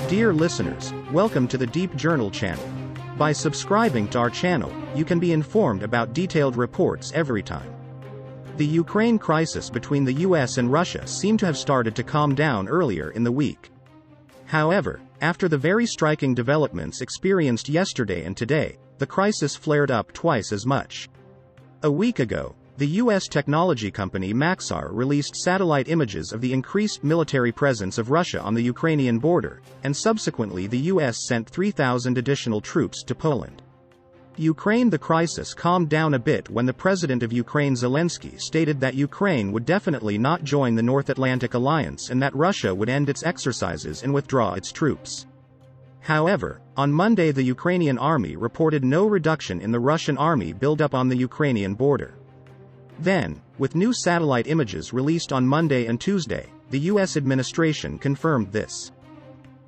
Dear listeners, welcome to the Deep Journal channel. By subscribing to our channel, you can be informed about detailed reports every time. The Ukraine crisis between the US and Russia seemed to have started to calm down earlier in the week. However, after the very striking developments experienced yesterday and today, the crisis flared up twice as much. A week ago, the U.S. technology company Maxar released satellite images of the increased military presence of Russia on the Ukrainian border, and subsequently the U.S. sent 3,000 additional troops to Poland. The crisis calmed down a bit when the president of Ukraine Zelensky stated that Ukraine would definitely not join the North Atlantic Alliance and that Russia would end its exercises and withdraw its troops. However, on Monday the Ukrainian army reported no reduction in the Russian army buildup on the Ukrainian border. Then, with new satellite images released on Monday and Tuesday, the U.S. administration confirmed this.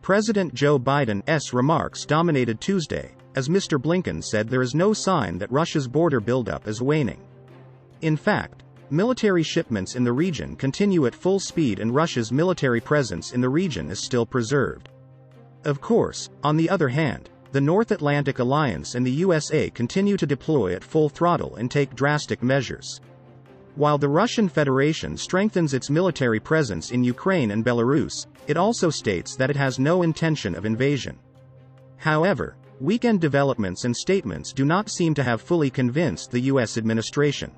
President Joe Biden's remarks dominated Tuesday, as Mr. Blinken said there is no sign that Russia's border buildup is waning. In fact, military shipments in the region continue at full speed and Russia's military presence in the region is still preserved. Of course, on the other hand, the North Atlantic Alliance and the USA continue to deploy at full throttle and take drastic measures. While the Russian Federation strengthens its military presence in Ukraine and Belarus, it also states that it has no intention of invasion. However, weekend developments and statements do not seem to have fully convinced the U.S. administration.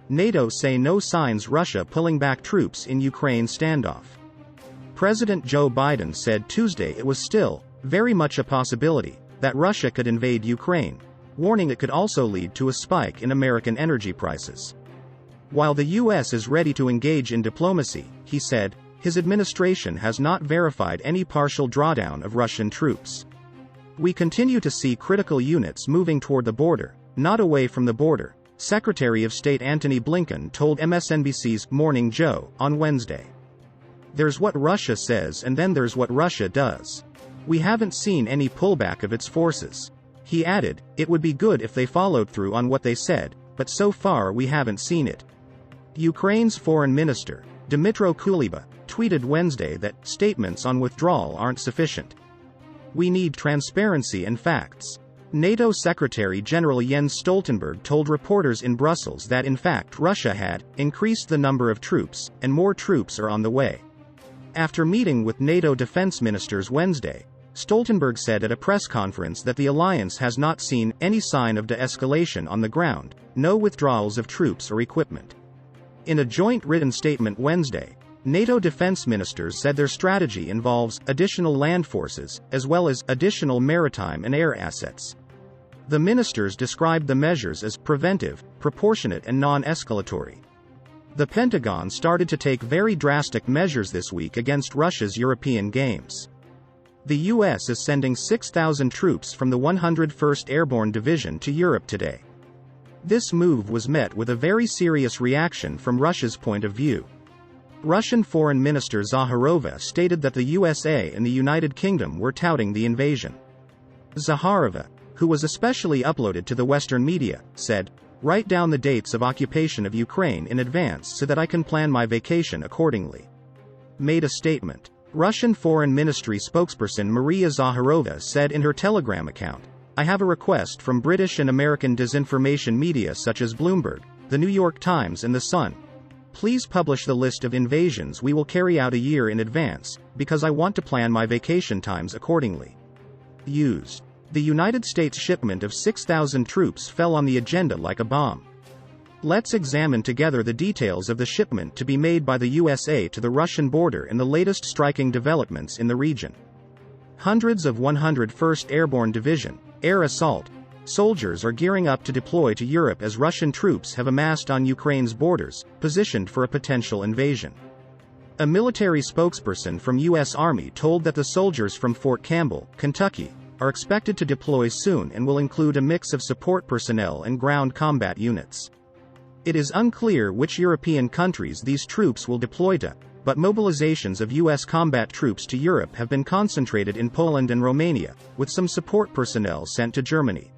NATO say no signs Russia pulling back troops in Ukraine standoff. President Joe Biden said Tuesday it was still very much a possibility that Russia could invade Ukraine, warning it could also lead to a spike in American energy prices. While the U.S. is ready to engage in diplomacy, he said, his administration has not verified any partial drawdown of Russian troops. We continue to see critical units moving toward the border, not away from the border, Secretary of State Antony Blinken told MSNBC's Morning Joe on Wednesday. There's what Russia says and then there's what Russia does. We haven't seen any pullback of its forces. He added, it would be good if they followed through on what they said, but so far we haven't seen it. Ukraine's foreign minister, Dmytro Kuleba, tweeted Wednesday that statements on withdrawal aren't sufficient. We need transparency and facts. NATO Secretary General Jens Stoltenberg told reporters in Brussels that in fact Russia had increased the number of troops, and more troops are on the way. After meeting with NATO defense ministers Wednesday, Stoltenberg said at a press conference that the alliance has not seen any sign of de-escalation on the ground, no withdrawals of troops or equipment. In a joint written statement Wednesday, NATO defense ministers said their strategy involves additional land forces, as well as additional maritime and air assets. The ministers described the measures as preventive, proportionate and non-escalatory. The Pentagon started to take very drastic measures this week against Russia's European games. The U.S. is sending 6,000 troops from the 101st Airborne Division to Europe today. This move was met with a very serious reaction from Russia's point of view. Russian Foreign Minister Zakharova stated that the USA and the United Kingdom were touting the invasion. Zakharova, who was especially uploaded to the Western media, said, "Write down the dates of occupation of Ukraine in advance so that I can plan my vacation accordingly." Made a statement. Russian Foreign Ministry spokesperson Maria Zakharova said in her Telegram account, I have a request from British and American disinformation media such as Bloomberg, The New York Times and The Sun. Please publish the list of invasions we will carry out a year in advance, because I want to plan my vacation times accordingly. The United States shipment of 6,000 troops fell on the agenda like a bomb. Let's examine together the details of the shipment to be made by the USA to the Russian border and the latest striking developments in the region. Hundreds of 101st Airborne Division, Air Assault soldiers are gearing up to deploy to Europe as Russian troops have amassed on Ukraine's borders, positioned for a potential invasion. A military spokesperson from U.S. Army told that the soldiers from Fort Campbell, Kentucky, are expected to deploy soon and will include a mix of support personnel and ground combat units. It is unclear which European countries these troops will deploy to, but mobilizations of U.S. combat troops to Europe have been concentrated in Poland and Romania, with some support personnel sent to Germany.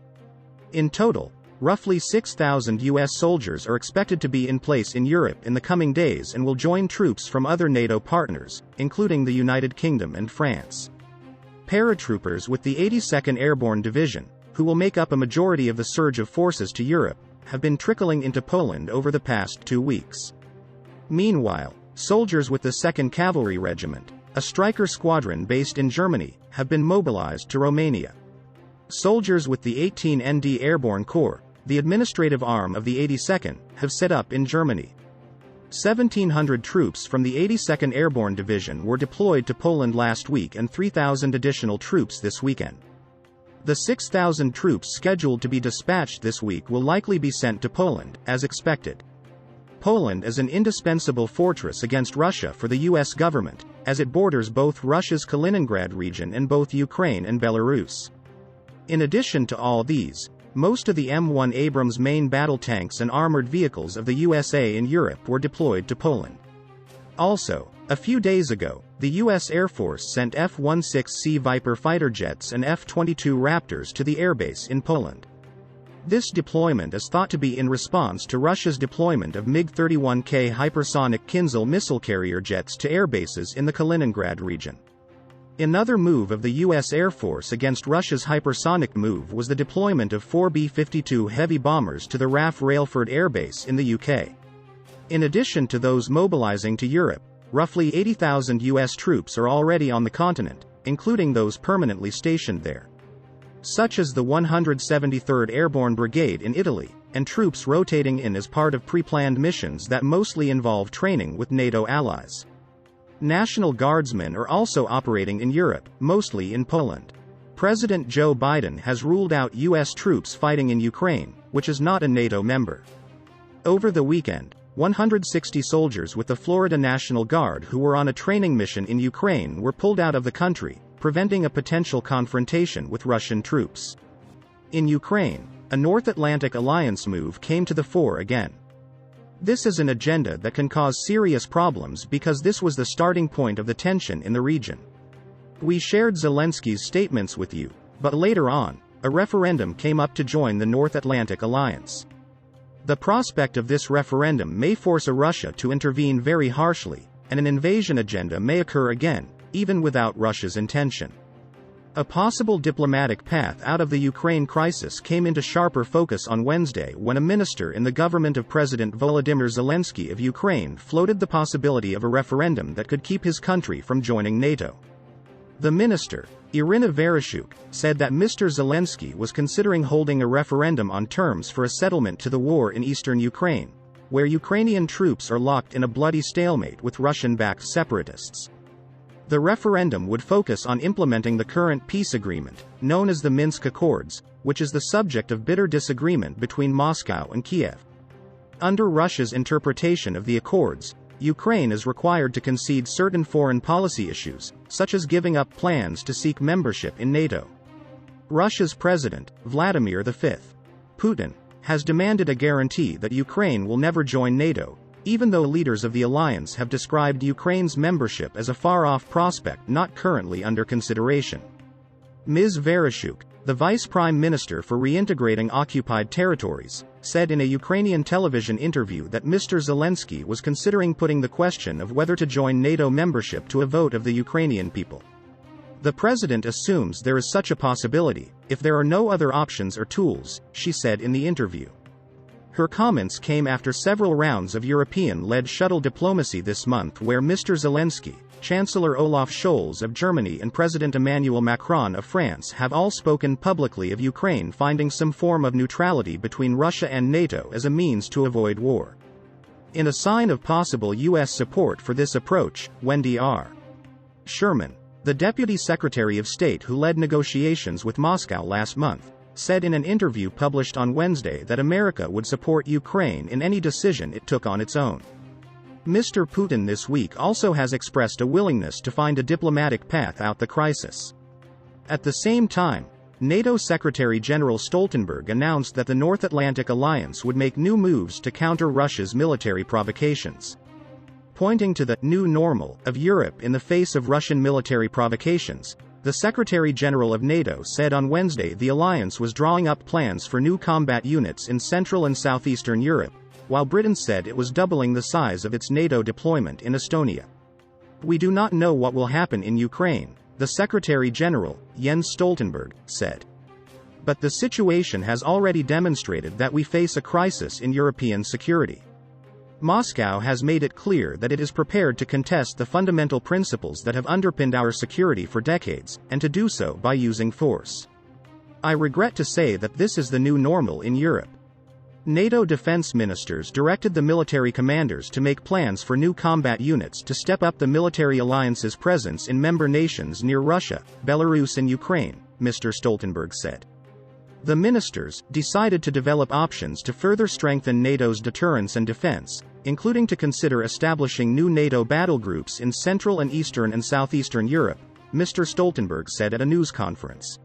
In total, roughly 6,000 U.S. soldiers are expected to be in place in Europe in the coming days and will join troops from other NATO partners, including the United Kingdom and France. Paratroopers with the 82nd Airborne Division, who will make up a majority of the surge of forces to Europe, have been trickling into Poland over the past 2 weeks. Meanwhile, soldiers with the 2nd Cavalry Regiment, a Stryker squadron based in Germany, have been mobilized to Romania. Soldiers with the 18 ND Airborne Corps, the administrative arm of the 82nd, have set up in Germany. 1,700 troops from the 82nd Airborne Division were deployed to Poland last week and 3,000 additional troops this weekend. The 6,000 troops scheduled to be dispatched this week will likely be sent to Poland, as expected. Poland is an indispensable fortress against Russia for the U.S. government, as it borders both Russia's Kaliningrad region and both Ukraine and Belarus. In addition to all these, most of the M1 Abrams main battle tanks and armored vehicles of the USA and Europe were deployed to Poland. Also, a few days ago, the U.S. Air Force sent F-16C Viper fighter jets and F-22 Raptors to the airbase in Poland. This deployment is thought to be in response to Russia's deployment of MiG-31K hypersonic Kinzhal missile carrier jets to airbases in the Kaliningrad region. Another move of the U.S. Air Force against Russia's hypersonic move was the deployment of 4 B-52 heavy bombers to the RAF Railford Air Base in the UK. In addition to those mobilizing to Europe, roughly 80,000 U.S. troops are already on the continent, including those permanently stationed there, such as the 173rd Airborne Brigade in Italy, and troops rotating in as part of pre-planned missions that mostly involve training with NATO allies. National Guardsmen are also operating in Europe, mostly in Poland. President Joe Biden has ruled out U.S. troops fighting in Ukraine, which is not a NATO member. Over the weekend, 160 soldiers with the Florida National Guard who were on a training mission in Ukraine were pulled out of the country, preventing a potential confrontation with Russian troops. In Ukraine, a North Atlantic Alliance move came to the fore again. This is an agenda that can cause serious problems because this was the starting point of the tension in the region. We shared Zelensky's statements with you, but later on, a referendum came up to join the North Atlantic Alliance. The prospect of this referendum may force Russia to intervene very harshly, and an invasion agenda may occur again, even without Russia's intention. A possible diplomatic path out of the Ukraine crisis came into sharper focus on Wednesday when a minister in the government of President Volodymyr Zelensky of Ukraine floated the possibility of a referendum that could keep his country from joining NATO. The minister, Irina Vereshchuk, said that Mr. Zelensky was considering holding a referendum on terms for a settlement to the war in eastern Ukraine, where Ukrainian troops are locked in a bloody stalemate with Russian-backed separatists. The referendum would focus on implementing the current peace agreement, known as the Minsk Accords, which is the subject of bitter disagreement between Moscow and Kiev. Under Russia's interpretation of the accords, Ukraine is required to concede certain foreign policy issues, such as giving up plans to seek membership in NATO. Russia's President, Vladimir V. Putin, has demanded a guarantee that Ukraine will never join NATO, even though leaders of the alliance have described Ukraine's membership as a far-off prospect not currently under consideration. Ms. Vereshchuk, the Vice Prime Minister for Reintegrating Occupied Territories, said in a Ukrainian television interview that Mr. Zelensky was considering putting the question of whether to join NATO membership to a vote of the Ukrainian people. The president assumes there is such a possibility, if there are no other options or tools, she said in the interview. Her comments came after several rounds of European-led shuttle diplomacy this month where Mr. Zelensky, Chancellor Olaf Scholz of Germany and President Emmanuel Macron of France have all spoken publicly of Ukraine finding some form of neutrality between Russia and NATO as a means to avoid war. In a sign of possible U.S. support for this approach, Wendy R. Sherman, the Deputy Secretary of State who led negotiations with Moscow last month, said in an interview published on Wednesday that America would support Ukraine in any decision it took on its own. Mr. Putin this week also has expressed a willingness to find a diplomatic path out the crisis. At the same time, NATO Secretary General Stoltenberg announced that the North Atlantic Alliance would make new moves to counter Russia's military provocations. Pointing to the new normal of Europe in the face of Russian military provocations, the Secretary General of NATO said on Wednesday the alliance was drawing up plans for new combat units in Central and Southeastern Europe, while Britain said it was doubling the size of its NATO deployment in Estonia. We do not know what will happen in Ukraine, the Secretary-General, Jens Stoltenberg, said. But the situation has already demonstrated that we face a crisis in European security. Moscow has made it clear that it is prepared to contest the fundamental principles that have underpinned our security for decades, and to do so by using force. I regret to say that this is the new normal in Europe. NATO defense ministers directed the military commanders to make plans for new combat units to step up the military alliance's presence in member nations near Russia, Belarus and Ukraine, Mr. Stoltenberg said. The ministers decided to develop options to further strengthen NATO's deterrence and defense, including to consider establishing new NATO battle groups in Central and Eastern and Southeastern Europe, Mr. Stoltenberg said at a news conference.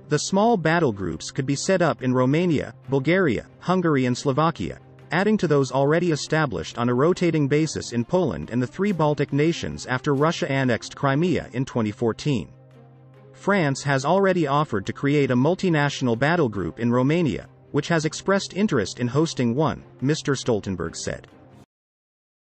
The small battle groups could be set up in Romania, Bulgaria, Hungary and Slovakia, adding to those already established on a rotating basis in Poland and the 3 Baltic nations after Russia annexed Crimea in 2014. France has already offered to create a multinational battle group in Romania, which has expressed interest in hosting one, Mr. Stoltenberg said.